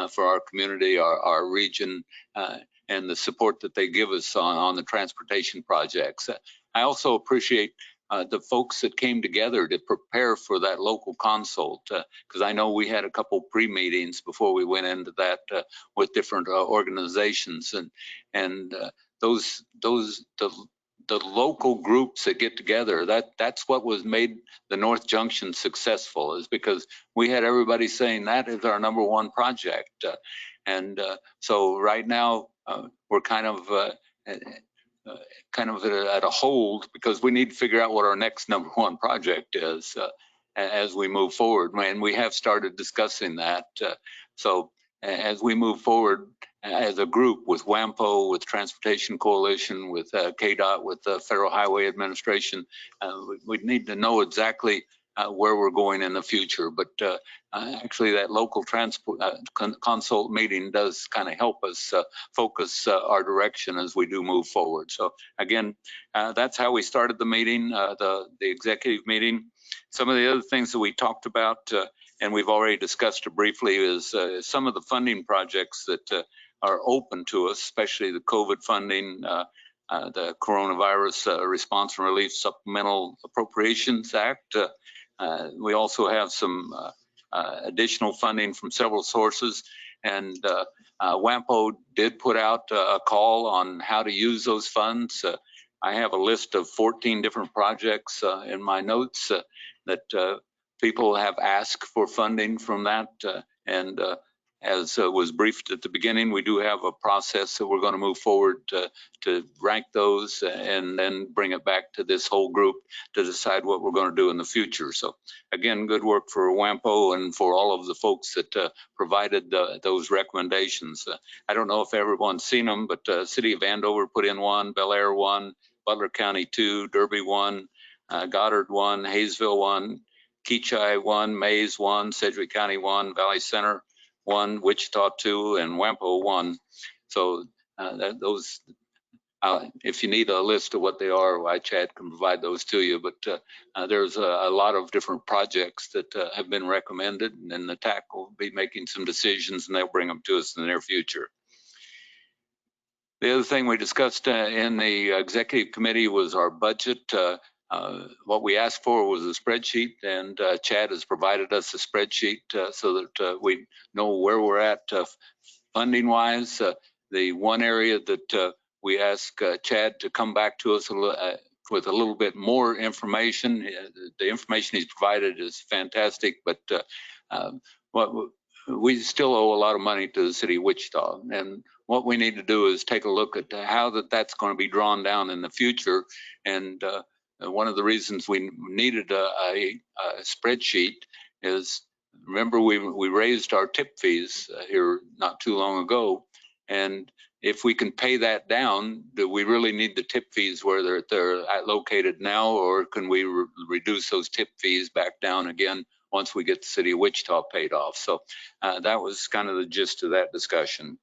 [SPEAKER 3] for our community, our region, and the support that they give us on the transportation projects. I also appreciate the folks that came together to prepare for that local consult, because I know we had a couple pre-meetings before we went into that with different organizations, and the local groups that get together, that's what was made the North Junction successful, is because we had everybody saying that is our #1 project. So right now we're kind of at a hold, because we need to figure out what our next #1 project is as we move forward. And we have started discussing that. So as we move forward, as a group with WAMPO, with Transportation Coalition, with KDOT, with the Federal Highway Administration. We need to know exactly where we're going in the future. But actually, that local transport consult meeting does kind of help us focus our direction as we do move forward. So again, that's how we started the meeting, the executive meeting. Some of the other things that we talked about, and we've already discussed it briefly, is some of the funding projects that are open to us, especially the COVID funding, the Coronavirus Response and Relief Supplemental Appropriations Act. We also have some additional funding from several sources, and WAMPO did put out a call on how to use those funds. I have a list of 14 different projects in my notes that people have asked for funding from that, and as was briefed at the beginning, we do have a process that we're going to move forward to rank those and then bring it back to this whole group to decide what we're going to do in the future. So again, good work for WAMPO and for all of the folks that provided those recommendations. I don't know if everyone's seen them, but City of Andover put in one, Bel Air one, Butler County 2, Derby 1, Goddard 1, Hayesville 1, Keachai 1, Mays 1, Sedgwick County 1, Valley Center 1, Wichita 2, and WAMPO 1. So those, if you need a list of what they are, Chad can provide those to you. But there's a lot of different projects that have been recommended, and the TAC will be making some decisions, and they'll bring them to us in the near future. The other thing we discussed in the executive committee was our budget. What we asked for was a spreadsheet, and Chad has provided us a spreadsheet so that we know where we're at funding-wise. The one area that we asked Chad to come back to us with a little bit more information. The information he's provided is fantastic, but we still owe a lot of money to the city of Wichita, and what we need to do is take a look at how that's going to be drawn down in the future. And one of the reasons we needed a spreadsheet is, remember, we raised our tip fees here not too long ago, and if we can pay that down, do we really need the tip fees where they're located now, or can we reduce those tip fees back down again once we get the city of Wichita paid off? So that was kind of the gist of that discussion.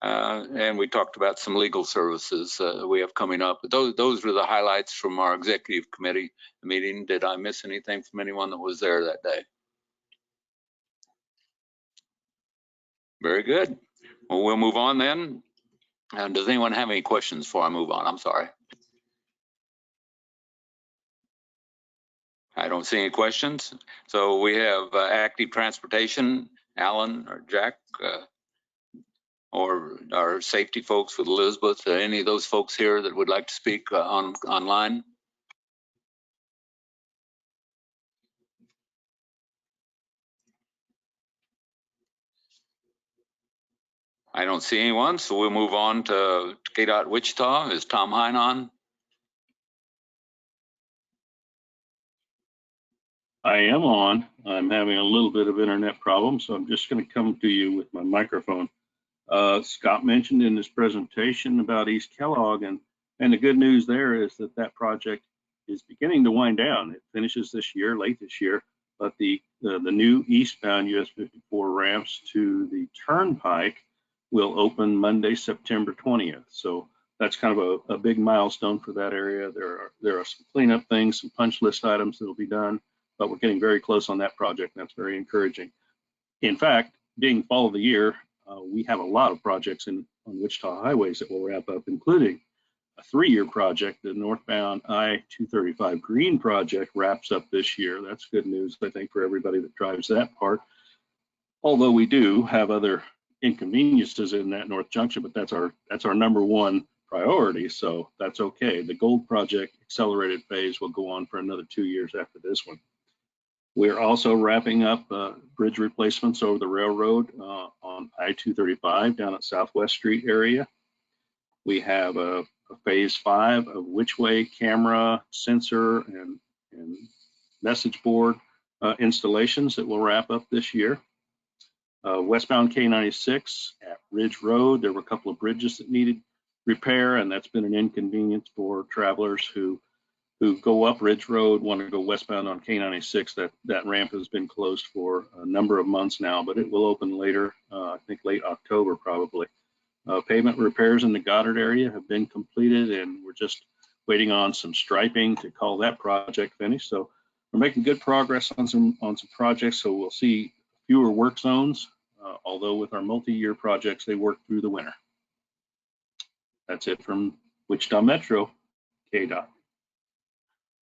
[SPEAKER 3] And we talked about some legal services we have coming up. Those were the highlights from our executive committee meeting. Did I miss anything from anyone that was there that day? Very good. Well, we'll move on then. Does anyone have any questions before I move on? I'm sorry. I don't see any questions. So we have active transportation, Alan or Jack, or our safety folks with Elizabeth, any of those folks here that would like to speak online? I don't see anyone, so we'll move on to KDOT Wichita. Is Tom Hine on?
[SPEAKER 11] I am on. I'm having a little bit of internet problem, so I'm just going to come to you with my microphone. Scott mentioned in his presentation about East Kellogg, and the good news there is that project is beginning to wind down. It finishes this year, late this year, but the new eastbound US 54 ramps to the Turnpike will open Monday, September 20th. So that's kind of a big milestone for that area. There are some cleanup things, some punch list items that will be done, but we're getting very close on that project, and that's very encouraging. In fact, being fall of the year, we have a lot of projects on Wichita highways that will wrap up, including a 3-year project. The northbound I-235 Green project wraps up this year. That's good news, I think, for everybody that drives that part. Although we do have other inconveniences in that North Junction, but that's our number one priority, so that's okay. The Gold project accelerated phase will go on for another 2 years after this one. We're also wrapping up bridge replacements over the railroad on I-235 down at Southwest Street area. We have a phase 5 of which-way camera, sensor, and message board installations that will wrap up this year. Westbound K96 at Ridge Road, there were a couple of bridges that needed repair, and that's been an inconvenience for travelers who go up Ridge Road, want to go westbound on K96. That ramp has been closed for a number of months now, but it will open later, I think late October probably. Pavement repairs in the Goddard area have been completed, and we're just waiting on some striping to call that project finished. So we're making good progress on some projects, so we'll see fewer work zones, although with our multi-year projects, they work through the winter. That's it from Wichita Metro, KDOT.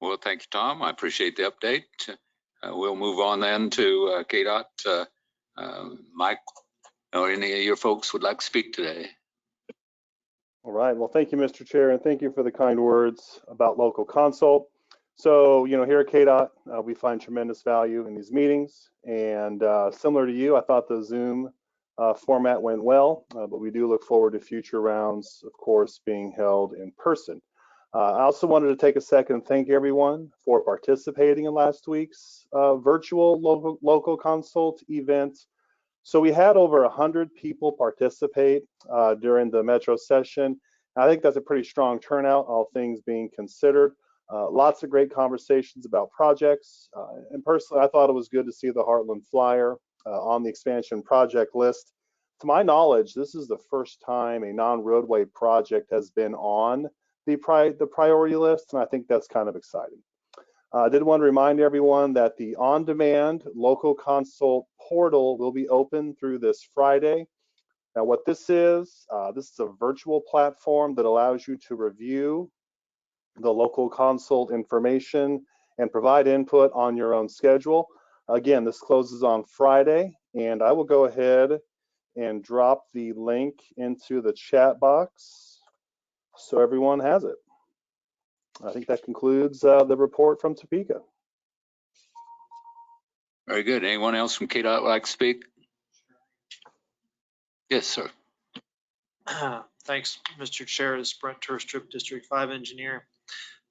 [SPEAKER 3] Well, thank you, Tom. I appreciate the update. We'll move on then to KDOT. Mike, or any of your folks would like to speak today?
[SPEAKER 12] All right. Well, thank you, Mr. Chair, and thank you for the kind words about local consult. So, here at KDOT, we find tremendous value in these meetings. And similar to you, I thought the Zoom format went well, but we do look forward to future rounds, of course, being held in person. I also wanted to take a second and thank everyone for participating in last week's virtual local consult event. So we had over 100 people participate during the Metro session. I think that's a pretty strong turnout, all things being considered. Lots of great conversations about projects. And personally, I thought it was good to see the Heartland Flyer on the expansion project list. To my knowledge, this is the first time a non-roadway project has been on the priority list, and I think that's kind of exciting. I did want to remind everyone that the on-demand local consult portal will be open through this Friday. Now, what this is a virtual platform that allows you to review the local consult information and provide input on your own schedule. Again, this closes on Friday, and I will go ahead and drop the link into the chat box so everyone has it. I think that concludes the report from Topeka.
[SPEAKER 3] Very good. Anyone else from KDOT would like to speak? Yes, sir.
[SPEAKER 9] Thanks, Mr. Chair. This is Brent Turstrup, District 5 engineer.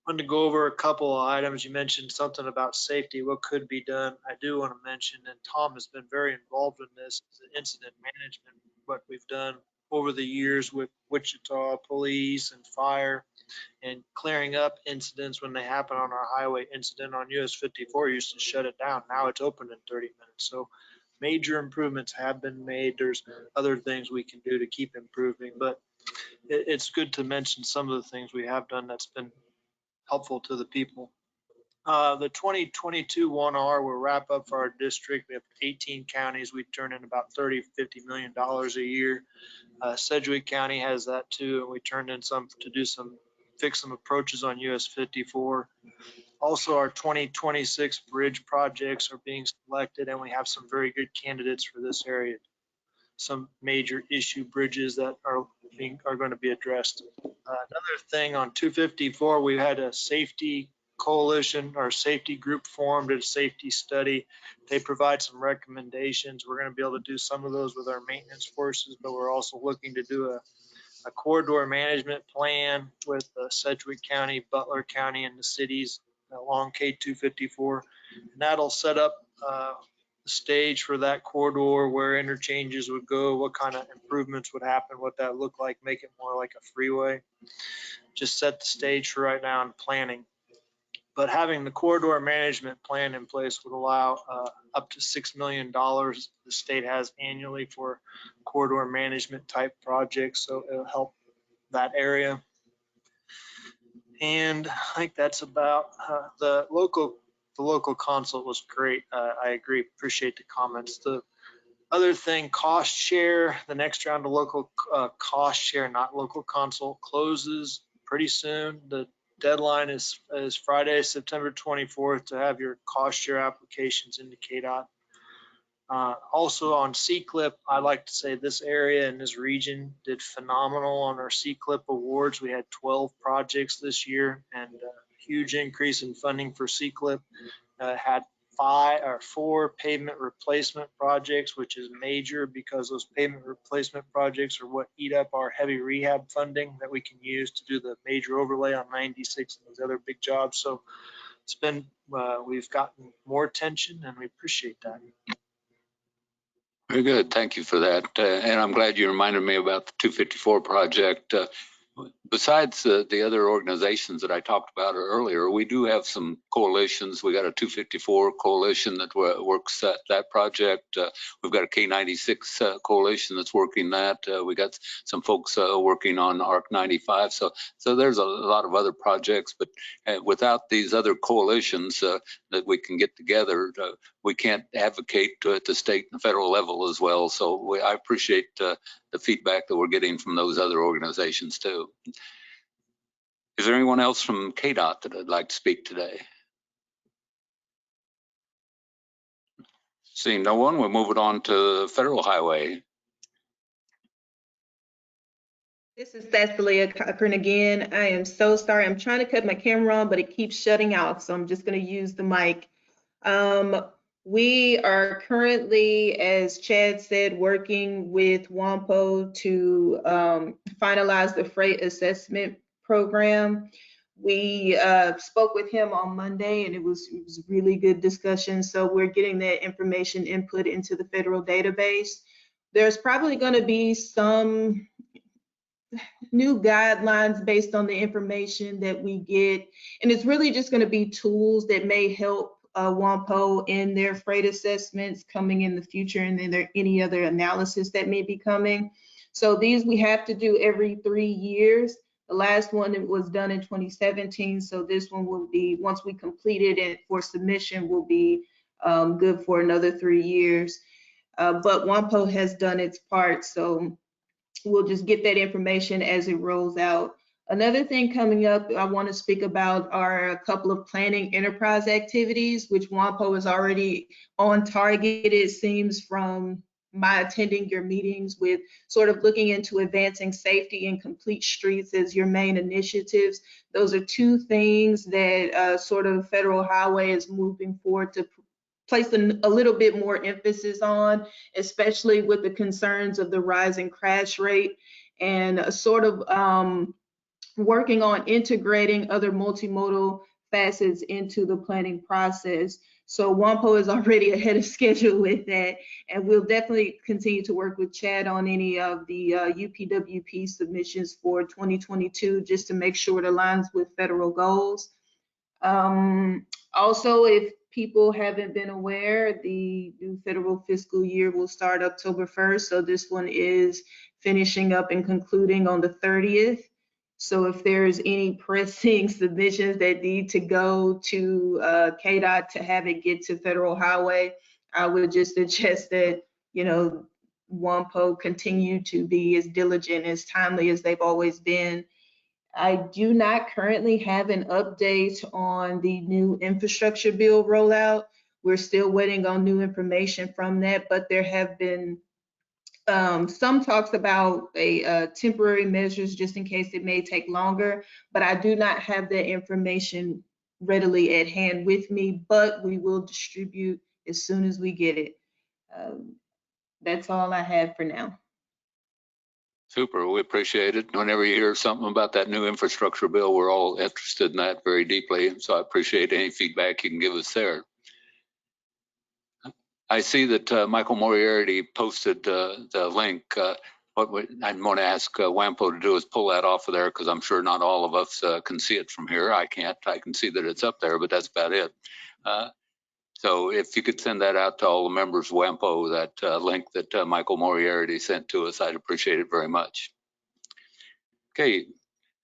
[SPEAKER 9] Wanted to go over a couple of items. You mentioned something about safety, what could be done. I do want to mention, and Tom has been very involved in this, the incident management, what we've done over the years with Wichita police and fire, and clearing up incidents when they happen on our highway. Incident on US 54 used to shut it down. Now it's open in 30 minutes. So major improvements have been made. There's other things we can do to keep improving, but it's good to mention some of the things we have done that's been helpful to the people. The 2022 1R will wrap up for our district. We have 18 counties. We turn in about $30–50 million a year. Sedgwick County has that too, and we turned in some to do fix some approaches on US 54. Also, our 2026 bridge projects are being selected, and we have some very good candidates for this area. Some major issue bridges that are going to be addressed. Another thing on 254, we had a safety coalition or safety group formed, a safety study. They provide some recommendations. We're going to be able to do some of those with our maintenance forces, but we're also looking to do a corridor management plan with Sedgwick County, Butler County, and the cities along K254. And that'll set up the stage for that corridor, where interchanges would go, what kind of improvements would happen, what that look like, make it more like a freeway. Just set the stage for right now in planning. But having the corridor management plan in place would allow up to $6 million the state has annually for corridor management type projects. So it'll help that area. And I think that's about the local consult was great. I agree. Appreciate the comments. The other thing, cost share, the next round of local cost share, not local consult, closes pretty soon. The deadline is Friday, September 24th to have your cost share applications into KDOT. Also on C-CLIP, I'd like to say this area and this region did phenomenal on our C-CLIP awards. We had 12 projects this year, and a huge increase in funding for C-CLIP. Had 4 pavement replacement projects, which is major because those pavement replacement projects are what eat up our heavy rehab funding that we can use to do the major overlay on 96 and those other big jobs. So it's been, we've gotten more attention, and we appreciate that.
[SPEAKER 3] Very good. Thank you for that. And I'm glad you reminded me about the 254 project. Besides the other organizations that I talked about earlier, we do have some coalitions. We got a 254 coalition that works that project. We've got a K96 coalition that's working that. We got some folks working on ARC 95. So there's a lot of other projects, but without these other coalitions that we can get together, we can't advocate at the state and federal level as well. So I appreciate the feedback that we're getting from those other organizations too. Is there anyone else from KDOT that I'd like to speak today? Seeing no one, we'll move it on to Federal Highway.
[SPEAKER 7] This is Cecilia Cochran again. I am so sorry. I'm trying to cut my camera on, but it keeps shutting off. So I'm just going to use the mic. We are currently, as Chad said, working with WAMPO to finalize the freight assessment program. We spoke with him on Monday, and it was really good discussion. So we're getting that information input into the federal database. There's probably going to be some new guidelines based on the information that we get, and it's really just going to be tools that may help WAMPO in their freight assessments coming in the future, and then there any other analysis that may be coming. So these we have to do every 3 years. The last one was done in 2017, so this one will be, once we completed it for submission, will be good for another 3 years. But WAMPO has done its part, so we'll just get that information as it rolls out. Another thing coming up I want to speak about are a couple of planning enterprise activities, which WAMPO is already on target, it seems, from my attending your meetings, with sort of looking into advancing safety and complete streets as your main initiatives. Those are two things that sort of Federal Highway is moving forward to place a little bit more emphasis on, especially with the concerns of the rising crash rate, and sort of working on integrating other multimodal facets into the planning process. So WAMPO is already ahead of schedule with that, and we'll definitely continue to work with Chad on any of the UPWP submissions for 2022, just to make sure it aligns with federal goals. Also, if people haven't been aware, the new federal fiscal year will start October 1st. So this one is finishing up and concluding on the 30th. So if there's any pressing submissions that need to go to KDOT to have it get to Federal Highway, I would just suggest that, you know, WAMPO continue to be as diligent, as timely as they've always been. I do not currently have an update on the new infrastructure bill rollout. We're still waiting on new information from that, but there have been some talks about a temporary measures just in case it may take longer, but I do not have that information readily at hand with me, but we will distribute as soon as we get it. That's all I have for now.
[SPEAKER 3] Super, we appreciate it. Whenever you hear something about that new infrastructure bill, we're all interested in that very deeply. So I appreciate any feedback you can give us there. I see that Michael Moriarty posted the link. What I'm going to ask WAMPO to do is pull that off of there, because I'm sure not all of us can see it from here. I can't. I can see that it's up there, but that's about it. So if you could send that out to all the members of WAMPO, that link that Michael Moriarty sent to us, I'd appreciate it very much. Okay,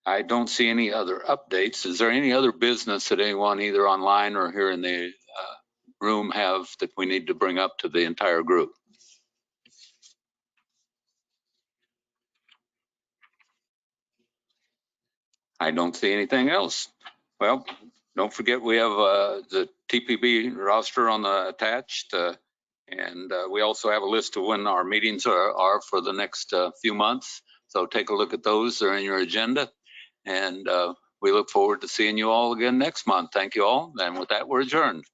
[SPEAKER 3] I don't see any other updates. Is there any other business that anyone either online or here in the room have that we need to bring up to the entire group? I don't see anything else. Well, don't forget we have the TPB roster on the attached, and we also have a list of when our meetings are for the next few months. So take a look at those. They're in your agenda, and we look forward to seeing you all again next month. Thank you all, and with that, we're adjourned.